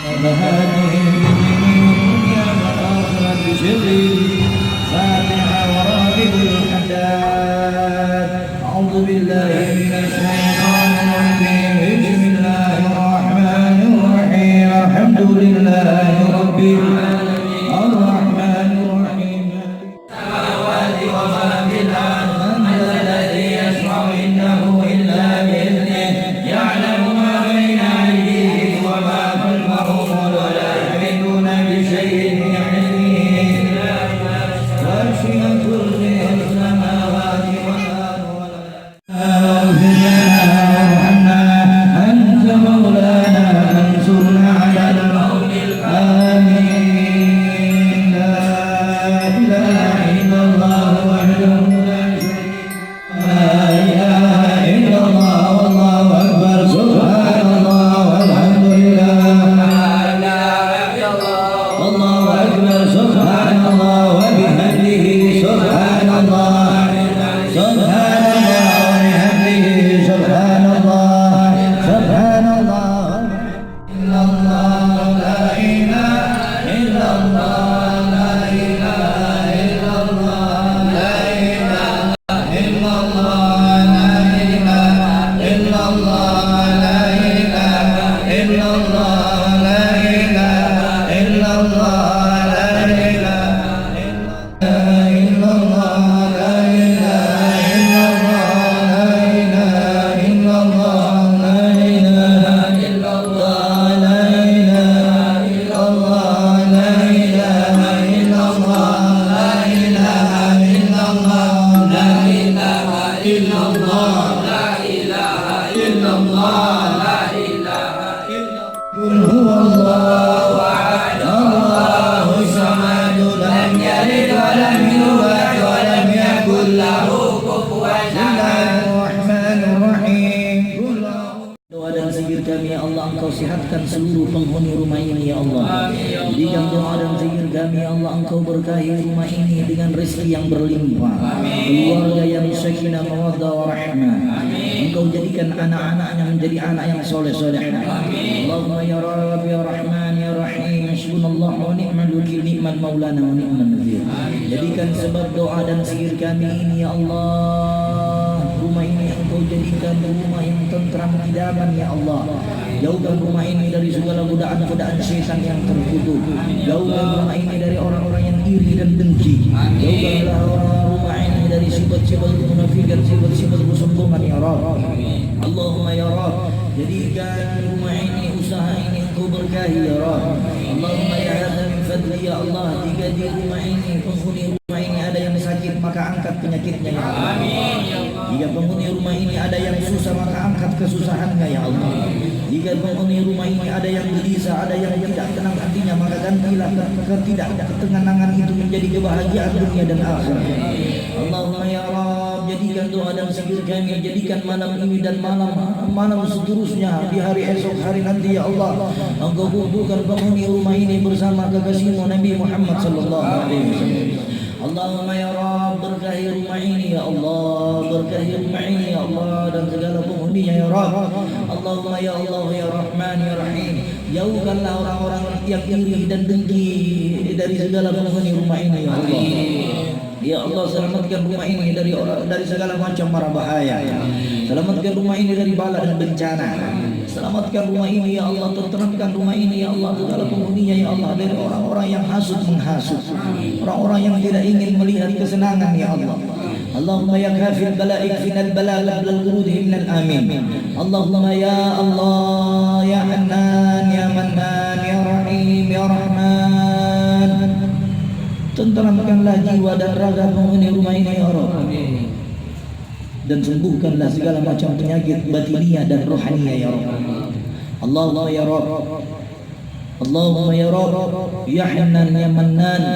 هذه الدنيا والآخرة بسري فاتحة ورابع الحداد. أعوذ بالله من الشيطان الرجيم. بسم الله الرحمن الرحيم. الحمد لله رب العالمين الرحمن الرحيم السماوات وما في الأرض. من ذا الذي يشفع عنده إلا بإذنه يعلم ما بين أيديهم وما خلفهم ولا يحيطون بشيء من علمه إلا بما شاء. وسع كرسيه السماوات والأرض اغفر لنا وارحمنا أنت مولانا انصرنا على القوم الكافرين. لا إله إلا الله وحده لا شريك له. لا إله إلا الله والله أكبر. سبحان الله والحمد لله. لا إله إلا الله والله أكبر. سبحان الله وبحمده. سبحان الله سبحان الله وبحمده. سبحان الله سبحان الله إلا الله. لا إله إلا الله. لا إله إلا الله. لا إله إلا الله. لا إله إلا الله. لا إله إلا الله. لا إله إلا الله. لا إله إلا الله. لا إله إلا الله. لا إله إلا الله. لا إله إلا الله. لا إله إلا الله. لا إله إلا الله. لا إله إلا الله. لا إله إلا الله. لا إله إلا الله. قل هو الله أحد الله الصمد لم يلد ولم يولد ولم يكن له كفوا أحد. الرحمن الرحيم. Doa dan zikir kami ya Allah, Engkau sihatkan seluruh penghuni rumah ini ya Allah. Jadikan doa dan zikir kami ya Allah, Engkau berkahi rumah ini dengan rezeki yang berlimpah, keluarga yang sakinah mawaddah warahmah. Engkau jadikan anak-anaknya menjadi anak yang soleh-soleh. Allahumma ya Rabb ya Rahman ya Rahim. Hasbunallah wa ni'mal wakil, ni'mal maulana wa ni'mal nadhir. Jadikan sebab doa dan zikir kami ini ya Allah, rumah ini Engkau jadikan rumah yang tentram kidaman ya Allah. Jauhkan rumah ini dari segala godaan-godaan syaitan yang terkutuk. Jauhkan rumah ini dari orang-orang yang iri dan dengki. Jauhkanlah rumah ini dari sifat-sifat munafikan, sifat-sifat kesombongan ya Rabb. Allahumma ya Rabb, jadikan rumah ini, usaha ini Engkau berkahi ya Rabb. Allahumma ya hadza min fadli ya Allah. Jika di rumah ini, penghuni rumah ini ada yang sakit, maka angkat penyakitnya ya Allah. Jika penghuni rumah ini ada yang susah, maka angkat kesusahannya ya Allah. Jika penghuni rumah ini ada yang gelisah, ada yang tidak tenang hatinya, maka gantilah ketenangan itu menjadi kebahagiaan dunia dan akhirat. Allahumma ya Rabb, jadikan doa dan zikir kami, jadikan malam ini dan malam seterusnya, di hari esok, hari nanti ya Allah, Engkau kumpulkan penghuni rumah ini bersama kekasihmu Nabi Muhammad sallallahu alaihi wasallam. Allahumma ya Rabb, berkahi rumah ini ya Allah, berkahi rumah ini ya Allah dan segala penghuninya ya Rabb. Allahumma ya Allah ya Rahman ya Rahim, jauhkanlah orang-orang yang iri dan dengki dari segala penghuni rumah ini ya Allah. Ya Allah, selamatkan rumah ini dari segala macam mara bahaya. Selamatkan rumah ini dari bala dan bencana. Selamatkan rumah ini ya Allah, tenteramkan rumah ini ya Allah, segala penghuninya ya Allah dari orang-orang yang hasud menghasut, orang-orang yang tidak ingin melihat kesenangan ya Allah. Allahumma ya kafir bala'ik final bala'la blal qurudhi minal amin. Allahumma ya Allah ya Hannan ya Mannan ya Rahim ya Rahman, tenteramkanlah jiwa dan raga penghuni rumah ini ya Rabb, dan sembuhkanlah segala macam penyakit batiniyah dan rohaniah ya Rabb. Allahumma ya Rabb, Allahumma ya Rabb, ya Hannan ya Mannan,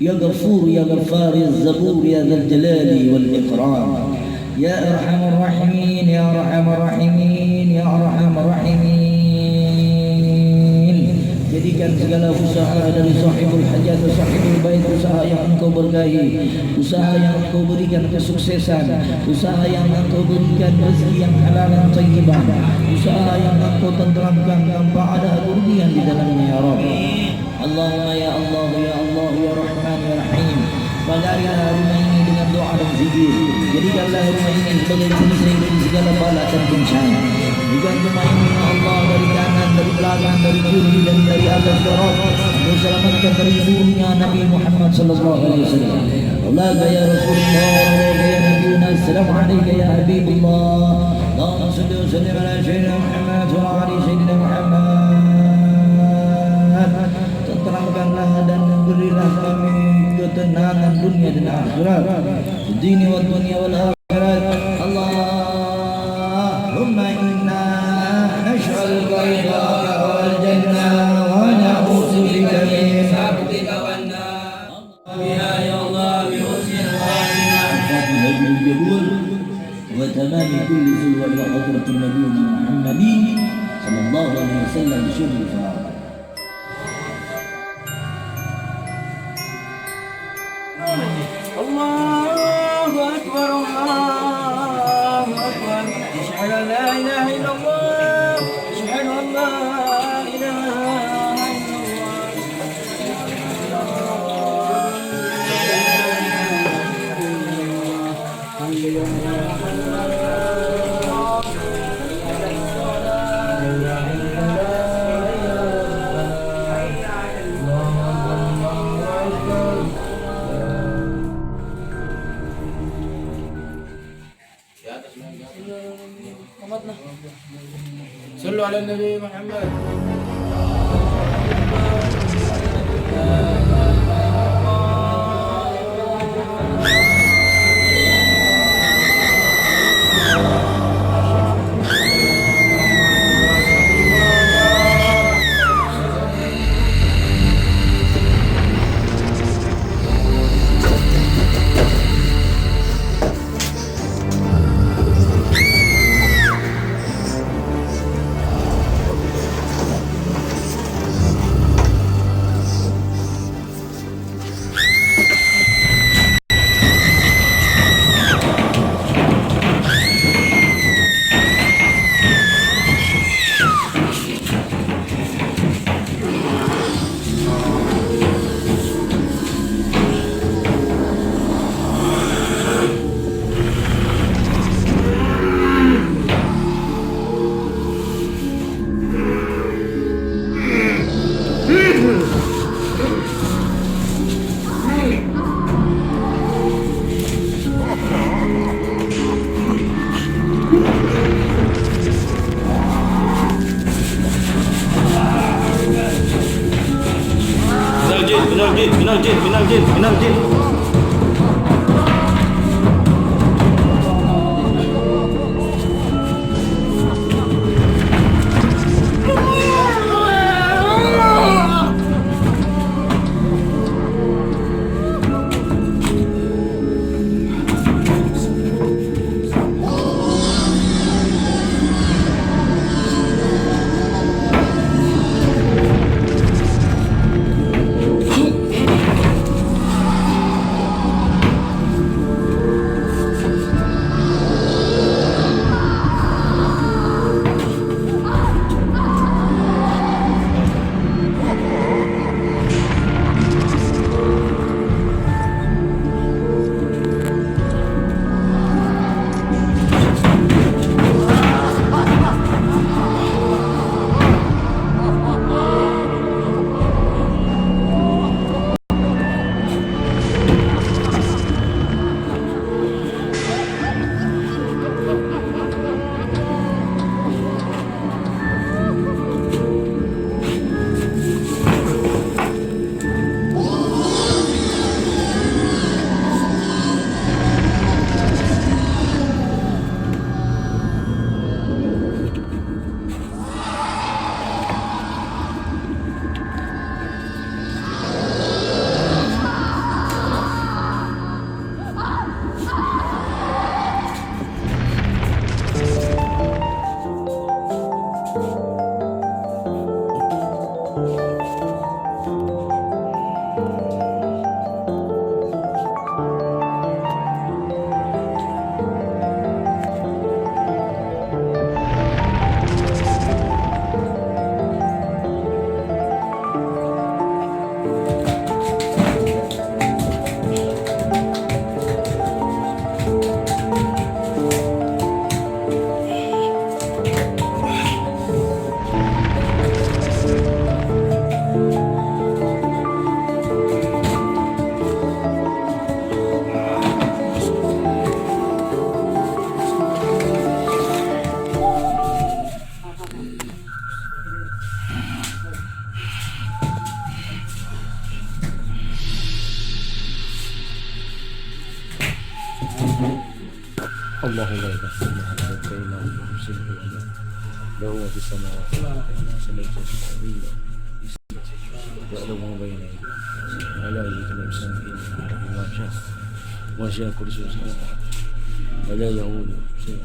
ya Ghafur ya Ghaffar ya Zabur ya Dzal Jalali wal Ikram, ya Arhamar Rahimin ya Arhamar Rahimin ya Arhamar Rahimin. Jadikan segala usaha dari sahibul hajat, sahibul bait, usaha yang Engkau berkahi berkahi, usaha yang Engkau berikan kesuksesan, usaha yang Engkau berikan rezeki yang halal dan thayyibah, usaha yang Engkau tenteramkan tanpa ada kerugian di dalamnya ya Rabb. Allahumma ya Allah ya Allah ya Rahman ya Rahim, bagarilah rumah ini dengan doa dan zikir. Jadikanlah rumah ini sebagai penyelesaian dari segala bala dan bencana. Jadikan rumah ini ya Allah dari kanan, dari belakang, dari kiri dan dari atas ya Rabb, selamatkan dari dunia Nabi Muhammad sallallahu alaihi wasallam. Aulaka ya Rasulullah, aulaka ya Nabiuna, assalamu alayka ya Habibullah. Allahumma salli wa sallim ala sayyidina Muhammad wa ala ali sayyidina Muhammad. Tenteramkanlah dan berilah kami ketenangan dunia dan akhirat, dunia wa dunia wal akhirat. Allahumma inna nas'aluka ridhaka wal jannah wa na'udzu bika min sakhatika wan nar. Biha ya Allah bi husnil khatimah bil jabul wa tamam kulli zulwa wa hadratin nabiyina Muhammadin sallallahu alaihi wasallam bi syurri Allahu Akbar, Allahu Akbar. Asyhadu an la ilaha illallah, asyhadu an la ilaha صلوا على النبي محمد. Minal jin. الله ليلة بينهم يمسكون له في السماوات سليت السبيل يعلم ما بين أيديهم ولا يجد نفسا إلا ما شاء وسع كرسيه السماوات ولا يؤول شيء.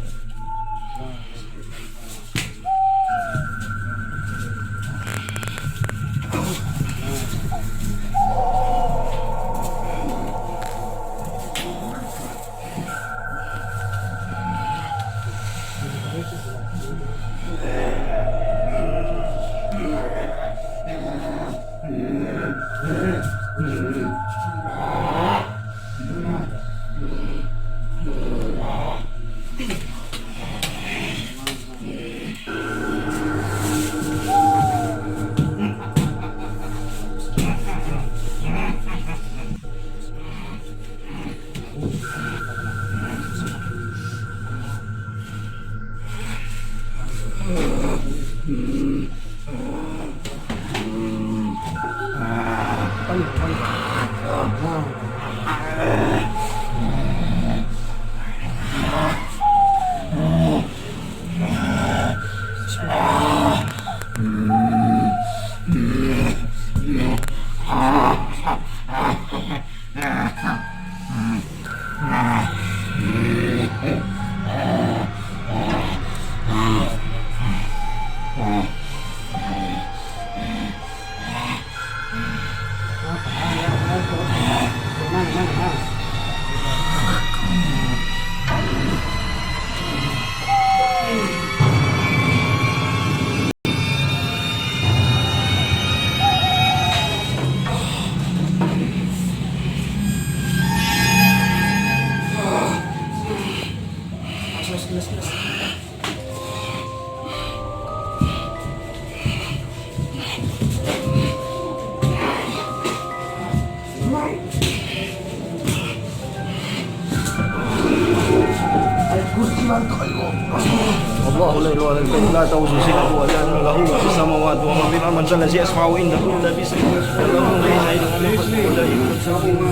الله لا اله الا الله لا تؤوزه سنه ولا نوم له ما في السماوات وما في الارض من ذا الذي يشفع عنده الا باذنه له بين ايديهم ولا يملكون.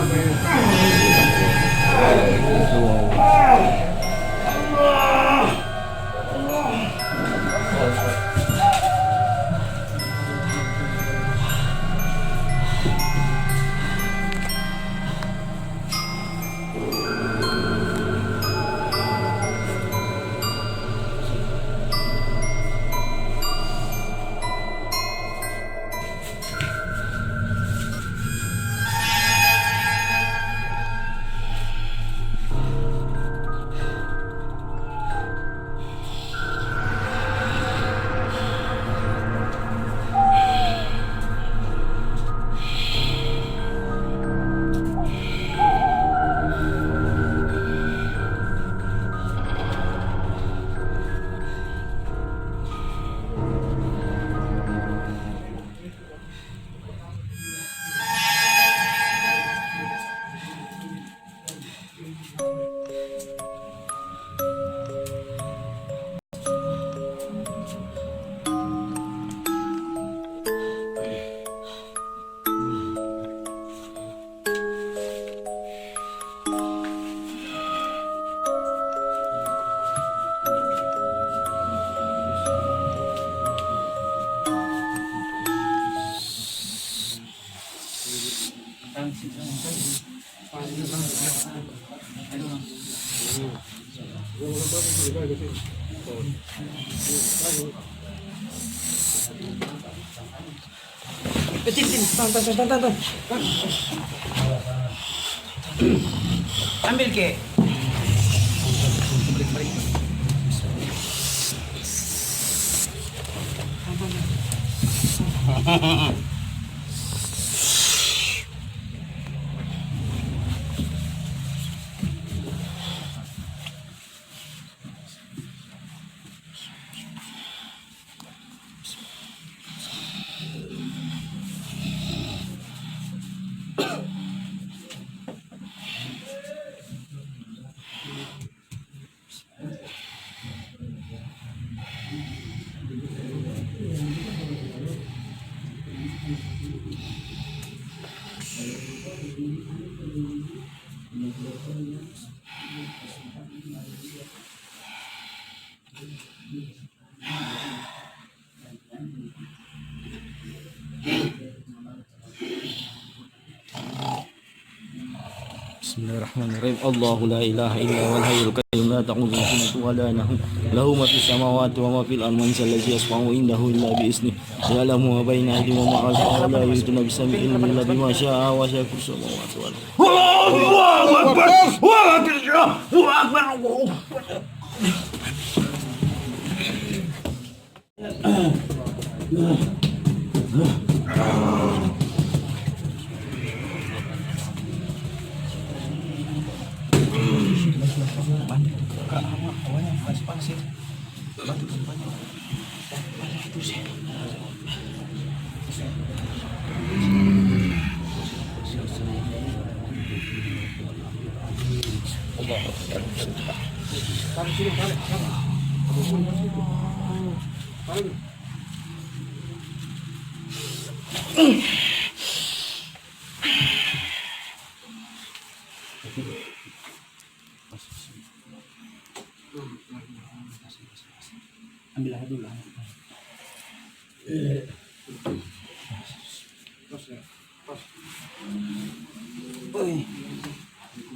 Tan. Ambil ke. Bismillahirrahmanirrahim. Allahu la ilaha illa huwal hayyul qayyum la ta'khudhuhu sinatun wa la nawm. Lahu ma fis samawati wa ma fil ardi man zallazi yashfa'u indahu illa bi idznihi. Ya'lamu ma baina aydihim wa ma khalfahum wa la yuhituna bi shay'in min ilmihi illa bima sha'a wa wasi'a kursiyuhu samawati wal ardi. Allahu akbar. Allahu akbar. Allahu akbar. Ambil aja dulu.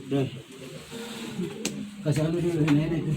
Udah. Kasih dulu ini itu.